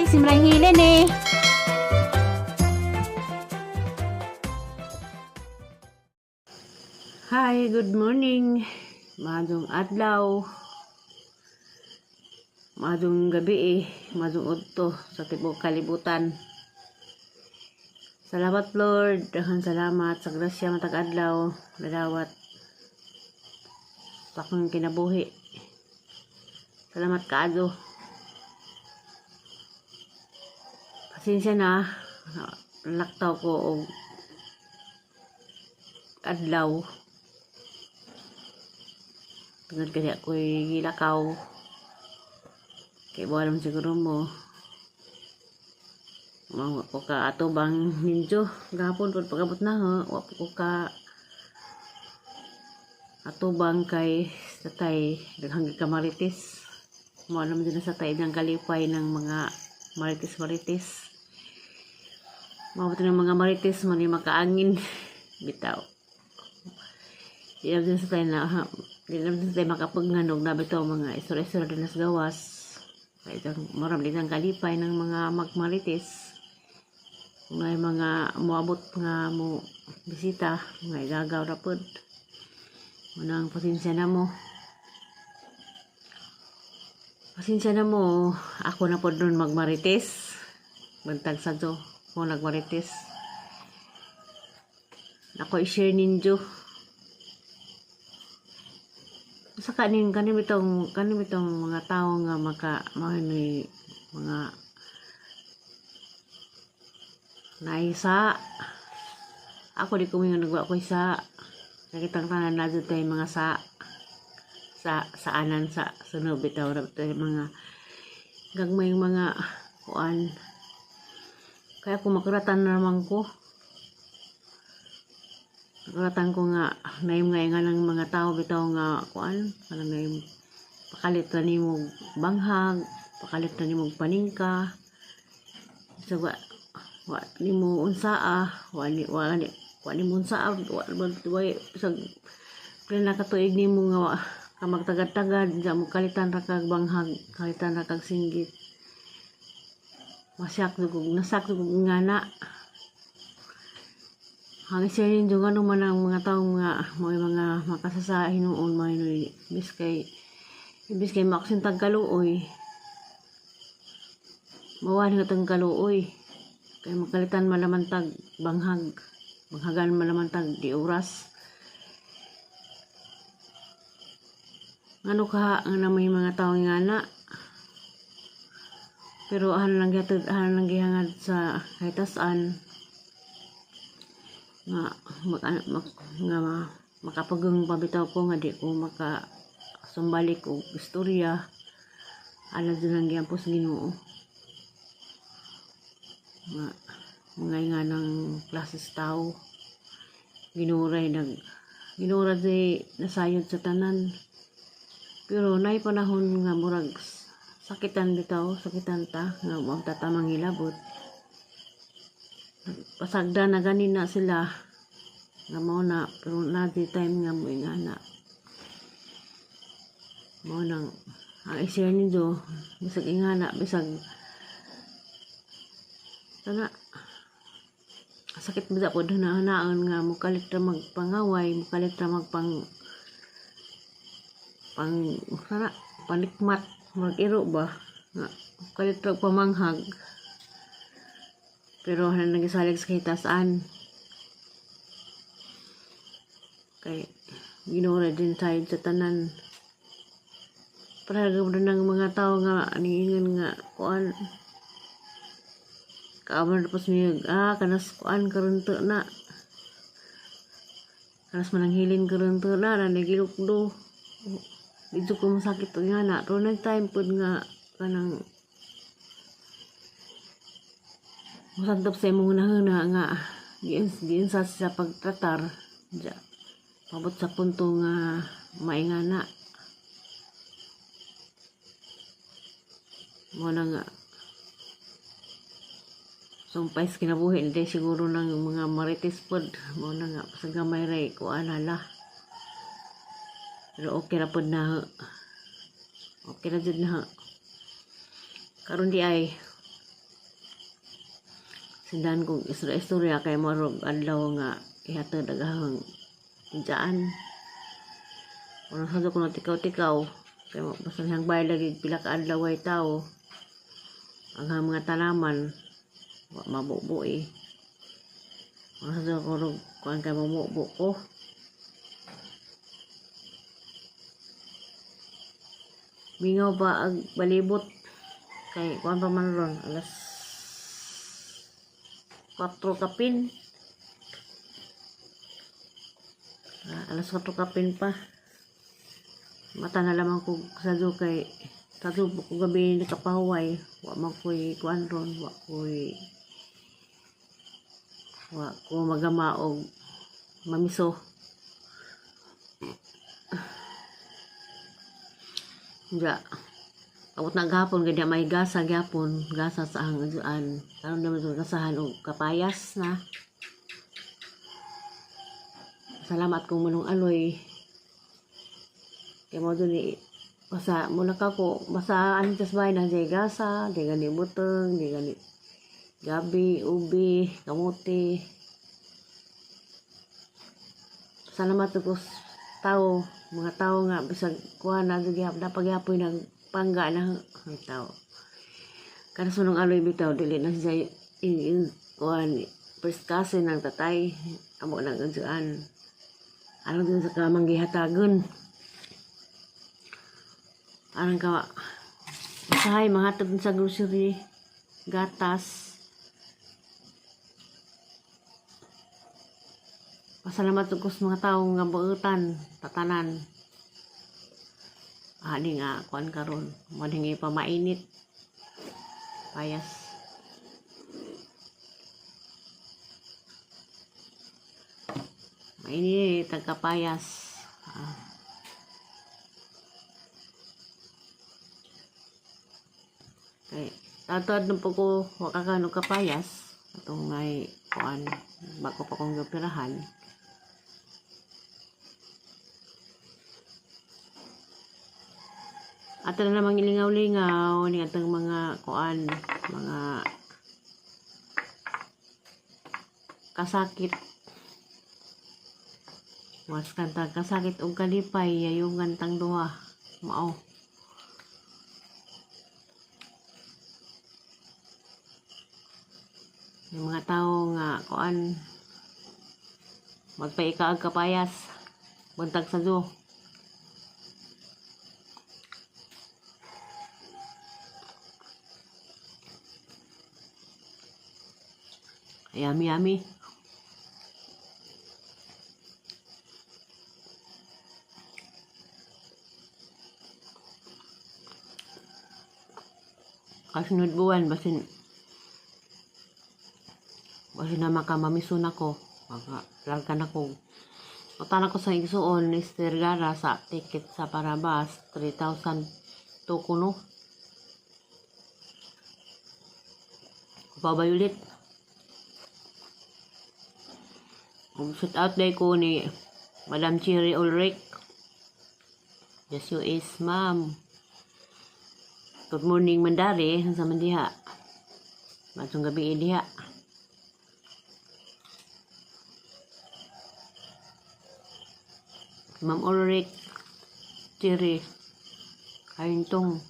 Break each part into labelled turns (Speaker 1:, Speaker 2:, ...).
Speaker 1: si Maranghilen eh. Hi, good morning. Madong adlaw. Madong gabi eh. Madong udto sa tibok kalibutan. Salamat Lord. Daghang salamat sa grasya matag adlaw. Nadawat sa akong kinabuhi. Salamat kaado. Pasensya na. Laktaw ko og adlaw. Tungod kaya ako'y gilakaw. Kaya buwan siguro mo. Mga ko ka atubang ninjo. Gapon po pagabot na ho. Wap ko ka atubang kay satay. Daghang kamaritis. Mo alam din na satay ng kalipay ng mga maritis-maritis. Mabuti ng mga maritis mo ni makaangin. Bitaw. Di naman din satay na di naman din satay makapagnanog na bitaw mga isura-isura din nas gawas. Kaya itong maram din ang kalipay ng mga magmaritis. May mga muabot nga mo bisita, may gagaw na pod. Unang pasensya na mo. Pasensya na mo, ako na pod nun magmarites. Bantag sa do, kung nagmarites. Ako i-share ninyo. Sa kanin bitong mga tao nga may mga naisa. Ako di ko mga nagwa ko isa. Nakitang tanan na dito tayo mga saanan sa sunod bitaw na tayo mga gagmay mga kuan. Kaya kung makuratan na naman ko. Makuratan ko nga naim nga ng mga tao bitaw nga kuan. Parang naim pakalit na ni mo banghag. Pakalit na ni mo paningka. So wa ni mo unsaa wa ni mo unsaa wa sa plena katuig ni mo nga ka magtagad-tagad sa mo kalitan ra kag banghag kalitan ra kag singgit nasak dugog ngana hangin siya ninyo nga naman ang mga tao nga may mga makasasahin noon may ibis kay maksin tag kaluoy mawali nga tag kaluoy kaya makalitan malamantag banghagan malamantag di oras. Ano ka nga may mga tao nga na. Pero ahan lang gihangad sa kahitasan nga makapagong pabitaw ko nga di ko makasumbalik og istorya. Alam din lang giampos Ginoo. Mga ng klases tao ginura di nasayod sa tanan pero nay panahon nga murag sakitan ta nga magtatamang hilabot pasagda na ganin na sila nga mao na pero na di time nga mo ingana mao nang ang i-share ninyo bisag ingana bisag sana sakit ba po hanaan nga mukalit ra magpangaway mukalit ra panikmat mag-iro ba nga mukalit ra pamanghag pero hanan nagisalig sa kahitasan kay ginura din tayo sa tanan para gawin ng mga tao nga niingon nga kuan kaaman tapos may kanas kuan karon to na kanas mananghilin karon to na nagilukdo dito ko masakit to nga na pero nag-time pod nga kanang masantap sa imong nahuna nga giin sa pagtratar ja pabot sa punto nga maingana mo na nga sumpay sa kinabuhi hindi siguro ng mga marites pod mo na nga sa gamay ray kuan hala pero okay ra pod na okay na jud na karon di ay Sindahan kong istorya kay marog adlaw nga ihatag dagahang dyan. Kung nasado ko na tikaw-tikaw, kay basta niyang bayad lagi pila ka adlaw ay tao, ang mga tanaman, mabubo eh. Kung nasado ko rin, kung kay mabubo ko. Bingaw pa ang balibot, kay kung pa man ron, alas 4 kapin. Alas 4 kapin pa. Mata na lamang ko sa do kay tatlo ko gabi nakapahuway. Wa man ko'y kuan ron. Wa ko magama og mamiso. Ja. Abot na gahapon gadi may gasa gyapon, gasa sa hangudaan. Karon naman ko gasahan og kapayas na. Salamat kung manong aloy. Kaya mo doon basa mula ka ko, basa ano tas bahay na jay gasa, di gani buteng, di gani gabi, ubi, kamuti. Salamat ko tao, mga tao nga bisag kuha na dapat gyapoy ng pangga ng tao. Kada sunong aloy bitaw dili na siya kuan first cousin ng tatay amo nang adyan. Ano din sa kamang gihatagon. Arang ka usahay mga tagin sa grocery, gatas. Pasalamat ko sa mga tao nga buutan, tatanan. Ani nga kuan karon, madingi pa mainit. Payas. Mainit tagkapayas. Okay. Tatad na po ko wakakano kapayas. Itong may kuan bago pa kong gapirahan. Ato na namang ilingaw-lingaw ni atong mga kuan, mga kasakit. Mas kanta kasakit og kalipay yung kantang duha. Mao. Yung mga tao nga kuan magpaikaag kapayas buntag sa do. Yummy, yummy. Kasunod buwan, basin na makamamisun ako. Maglalkan ako. Utan ako sa igsuon ni Stergara sa ticket sa Parabas. 3,000 to kuno. Kupabay ulit. Shout out day ko ni Madam Cherry Ulrich. Yes, you is, ma'am. Good morning, Mandari. Sa mandiha. Matsong gabi diha. Ma'am Ulrich Cherry. Kayintong.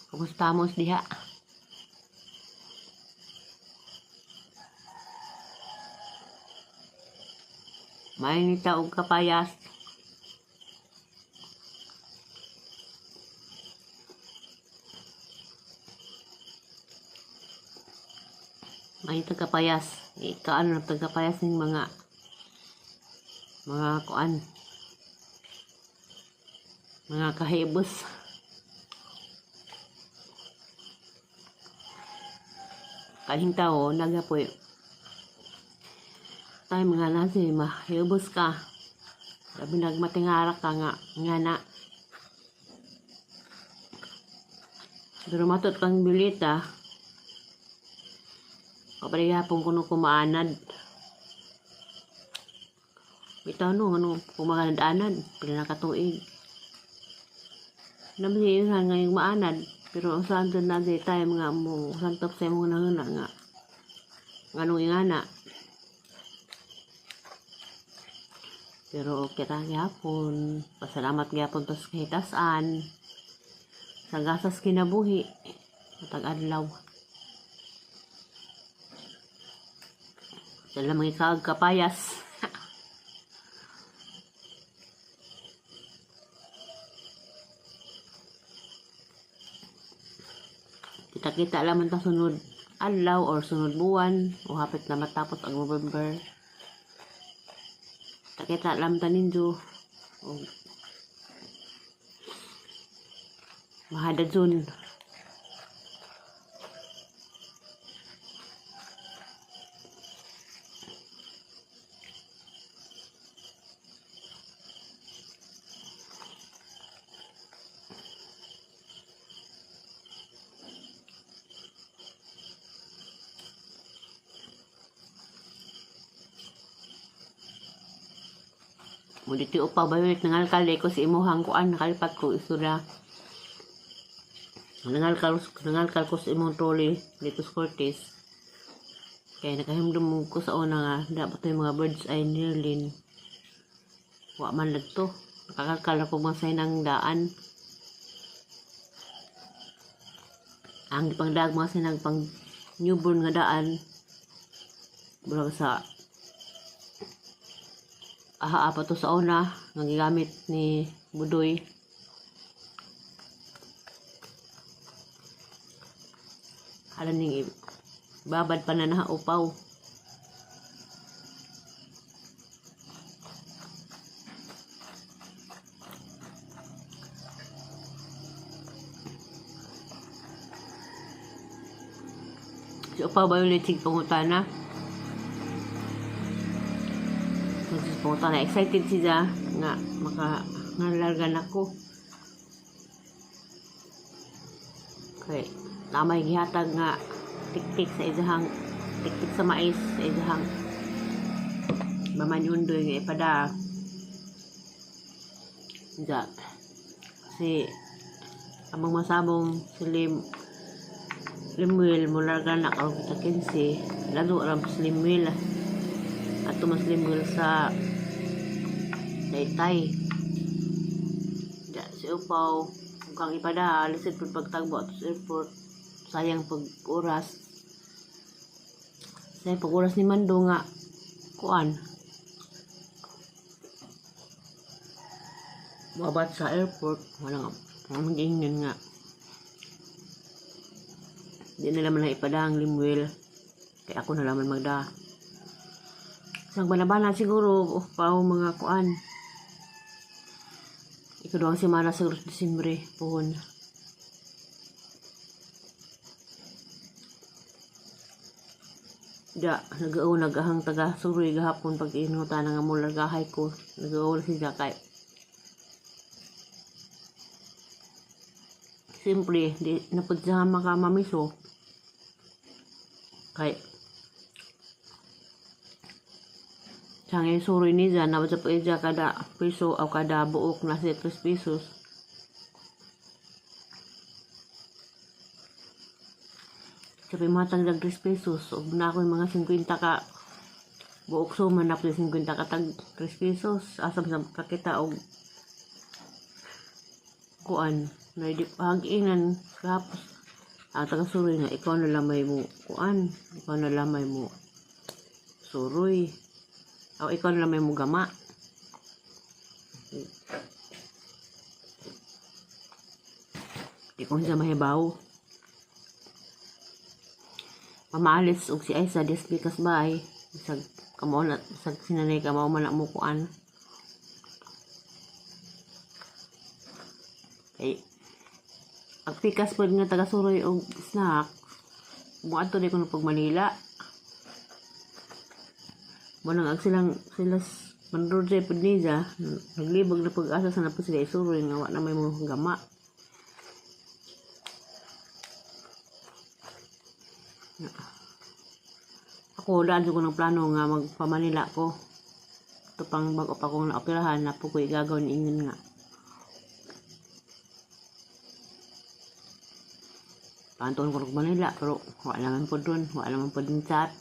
Speaker 1: Kumusta mo diha? Mainit og kapayas. Mainit og kapayas. Ikaano na kapayas ng mga kuan. Mga kahibos. Kaling tao nagapoy. Tay mga nasi mahibos ka. Sabi nagmatingarak ka nga na. Pero matot kang bilita. Kaparihapong kuno kumaanad. Bitaw no, kumaanad-anad. Pila nakatuig. Nabihin ngayong maanad. Pero ang saan doon na day time nga mo, santap sa mo nangana nga. Nganong ingana. Pero okay ta gyapon. Pasalamat gyapon tos kahitasan. Sa gasas kinabuhi. Matag adlaw. Sila mga ikaag kapayas. Kita-kita lamang ta sunod adlaw or sunod buwan o hapit na matapos ang November. Kita lamang ta ninyo o mahadad sun. Muli ti upaw bayulit nangalkal ko si imuhang kuan nakalipat ko isura. Nangalkal ko sa imong trolley dito sa Cortez. Kaya nakahimdum ko sa una nga dapat yung mga bird's eye nearlin. Wa man to. Nakakalkal ako masay ng daan. Ang pangdag mga sinang pang newborn nga daan. Mula sa apa to sa una nga gigamit ni Budoy. Alam ning babad pa na naupaw. Si upaw ba ulit sig pangutana? Pangutana excited siya nga ngangalargan ako. Okay. Namay gihatag nga tik-tik sa izahang tik-tik sa mais sa izahang mamanyundoy nga ipada da si amang masabong si Limwil mula ganak o kita 15 lalo ram si Limwil at tumas Limwil sa Taytay da si upaw kang ipada alisit pud pagtagbo at airport. Sayang pag-oras. Sayang pag-oras ni Mando nga. Kuan. Babat sa airport. Walang mag-ingin nga. Di na naman lang ipada ang Limwil. Kaya ako na naman magda. Isang banabana siguro. Pao mga kuan. Ikaduang semana siguro Disembre. Puhon. Da, nagahang taga suroy gahapon pag inuta nga mula gahay ko. Nag-aul si Jakay. Siyempre, di napudsahan makamamiso. Kay siyang suroy ni Jan, nabad sa pagidya kada piso o kada buok na 3 pesos. Sabi matang dag 3 pesos. O na ako yung mga 50 ka buok suman na 50 ka tag 3 pesos. Asam sa kakita o kuan. Na di pahaginan. Tapos ang taga-suroy nga ikaw na lamay mo kuan. Ikaw na lamay mo suroy. O ikaw na lamay mo gama. Di ko siya mahibaw. Mamalis og si Aisa desbikas bay bisag kamo na bisag sinanay ka mao man mo kuan kay ang pikas pod nga taga Suroy og snack muadto di ko pag Manila mo nang ag sila manrodje pod niya naglibog na pag-asa sa napod sila Suroy nga wa na may mga gama. Ako, daan ko ng plano nga magpamanila ko. Ito pang bago pa kong naoperahan na po ko igagaw ni Ingin nga. Pantuon ko ng Manila, pero wala naman po doon. Wala naman po din chat.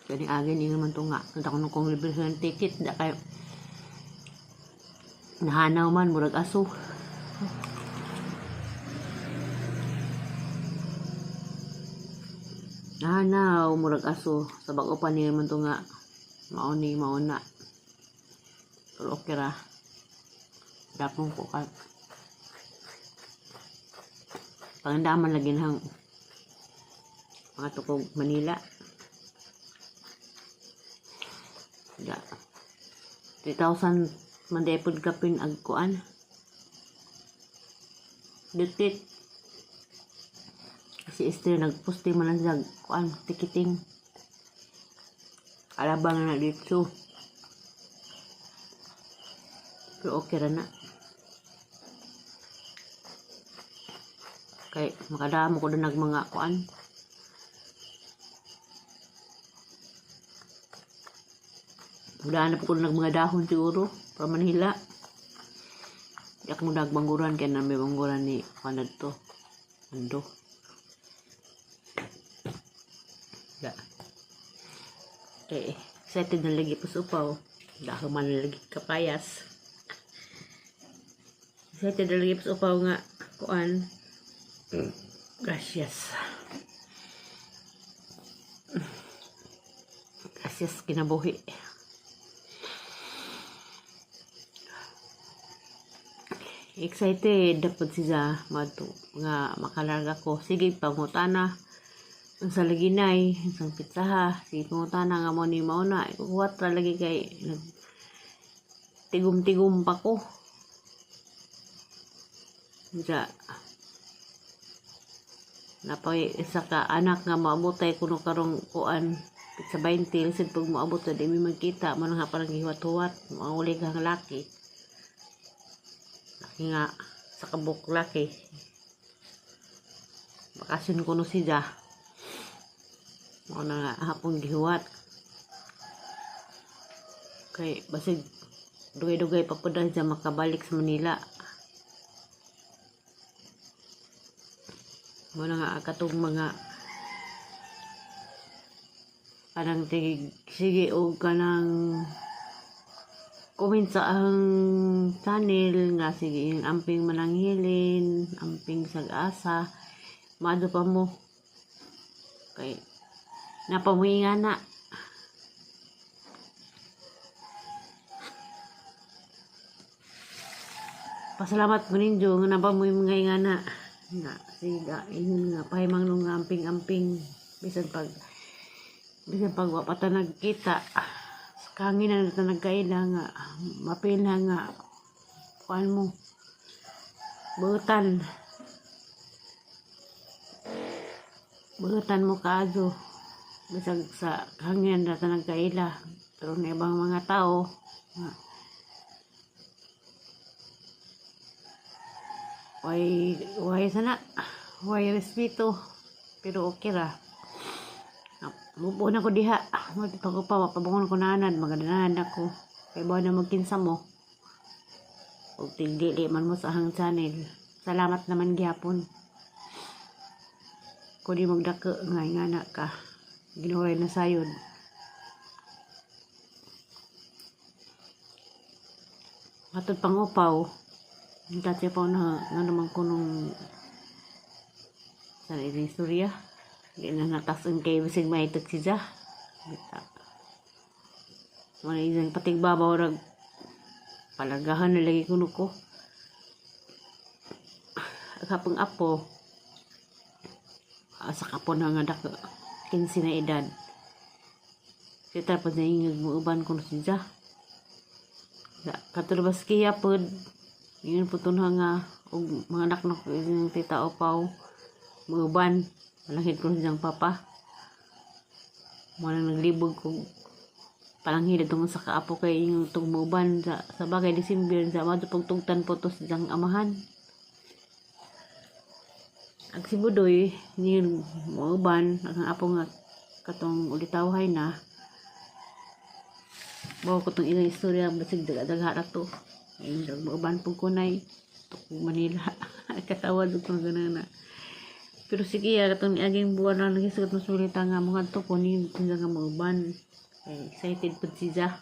Speaker 1: Kaya agad hindi naman ito nga. Kaya ko nung kong libre ng ticket. Da kayo. Nahanaw man, murag aso. Nahanaw, murag aso. Sa bago pa niya naman ito nga. Mauna. Pero okay ra. Dapong ko ka. Pangandaman lagi ng mga tukog Manila. Ya. 3,000 mandepod kapin agkuan. Dutit. Si Esther nagposte man lang kuan ticketing. Alabang na dito. Pero okay ra na. Kay makadamo ko na mga kuan. Magdahanap ko na mga dahon siguro para Manila. Yak mo nagbangguran kaya na may bangguran ni Panad to. Ando. Ya. Okay. Excited na lagi po sa upaw. Dahil man lagi kapayas. Excited na lagi po sa upaw nga. Kuan. Gracias. Gracias kinabuhi. Excited dapat siya madto nga makalarga ko. Sige pangutana ang sa laginay, ang pitsaha, sige pangutana nga mo ni mauna. Kuwat ra lagi kay tigum-tigum pa ko. Ja. Napay isa ka anak nga maabotay kuno karong kuan sa 20 lisod pag maabot na di mi magkita man nga parang gihuwat-huwat mauli kang laki nga sa kabuk laki bakasyon kuno siya mo na nga hapon gihuwat kay basig dugay-dugay pa pud siya makabalik sa Manila. Muna nga katong mga kanang sige o kanang comment sa ang channel nga sige amping mananghilin amping sag-asa maado pa mo kay napamuhi nga na pasalamat mo ninyo nga napamuhi mga nga na nga siga ingon nga pahimang nung amping-amping bisan pag wapata nagkita kangin na natin nagkaila nga mapila nga kuan mo buutan mo kaado bisan sa kangin na natin nagkaila pero na ibang mga tao nga way sana way respeto pero okay ra mubo na ko diha magpag pa pabangon ko nanan maganahan ako kay bawa na magkinsa mo og tigdili man mo sa hang channel salamat naman gyapon ko di magdako ngay nga na ka ginuray na sayod matod pang upaw dati pa na nga naman ko nung sa istorya di na natasun kay bisig maitot siya wala isang patigbabaw rag palagahan na lagi kuno ko kapang apo sa kapon nga dako 15 na edad kaya tapos na ingag mo uban kuno siya katulabas kaya pod yun po nga mga anak na yung tita Opaw muuban malangit ko siyang papa walang naglibog ko palanghid itong sa kaapo kay yung itong muuban sa bagay December sa mga pagtugtan po to siyang amahan ag si Budoy yung muuban ang apo nga katong ulitawhay na bawa ko itong ilang istorya basig daga-daga to Ay uban po kunay tukong Manila. Katawad ko ganana. Pero sige katong aging buwan na nagisgot ng sulita nga mga to ko ni tinda nga mauban. Ay excited pud siya.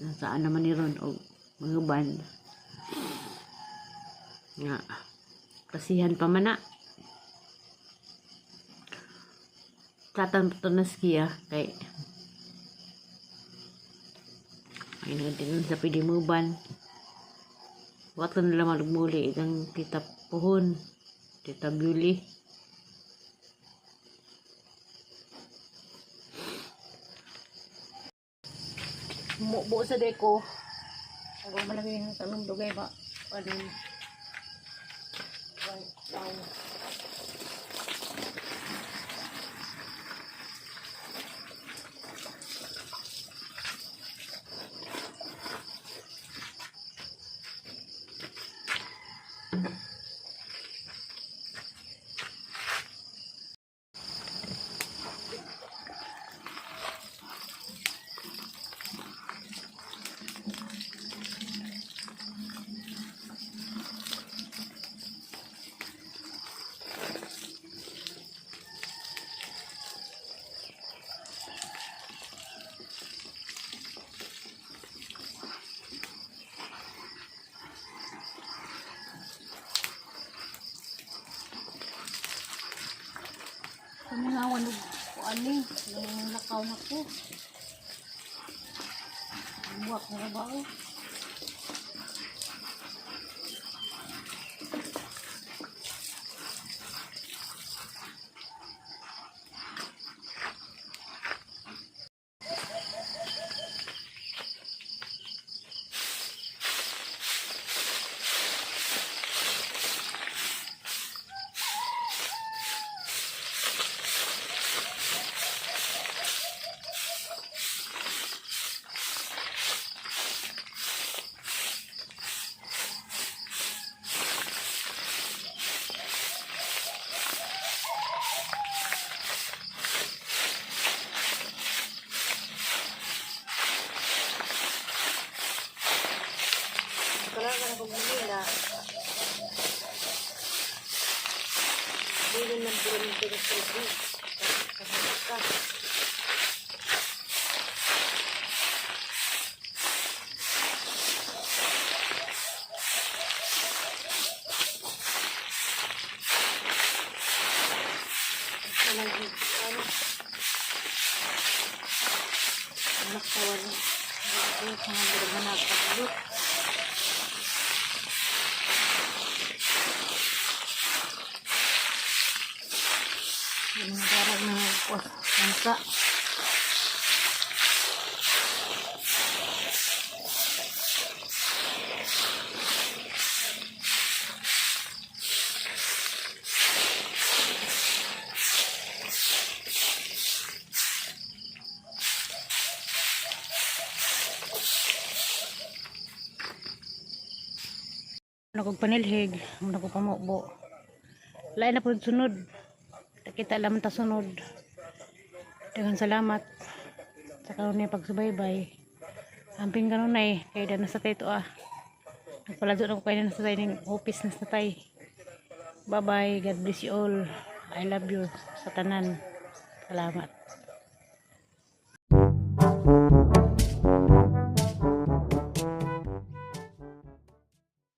Speaker 1: Nasaan naman ni ron og mga uban. Nga kasihan pa man na. Tatan to na siya kay ay nagdinon sa pwede mo ban. Wat ka nila malugmuli itang tita Puhon, tita Beauty. Mubo sa deko. Ako malaki ng tanong dugay ba? Panin. Wow. Kumangawan ko ani, nakaw na ko. Buwak na ba ako? Talaga na pagmumila. Hindi naman puro ng pinag-tribute. Kasama ka. Malagi. Anak kawan. Ito sa mga bermanag paglut. Yung mga darag na bangsa. Panilhig, pamukbo. Lain na po sunod. Kita lamang ta sunod. Dengan salamat sa karon ni pagsubaybay. Amping kanon ay kay na sa tay to Nagpalazo na ko kay na sa tay ning office na sa tay. Bye bye. God bless you all. I love you sa tanan. Salamat.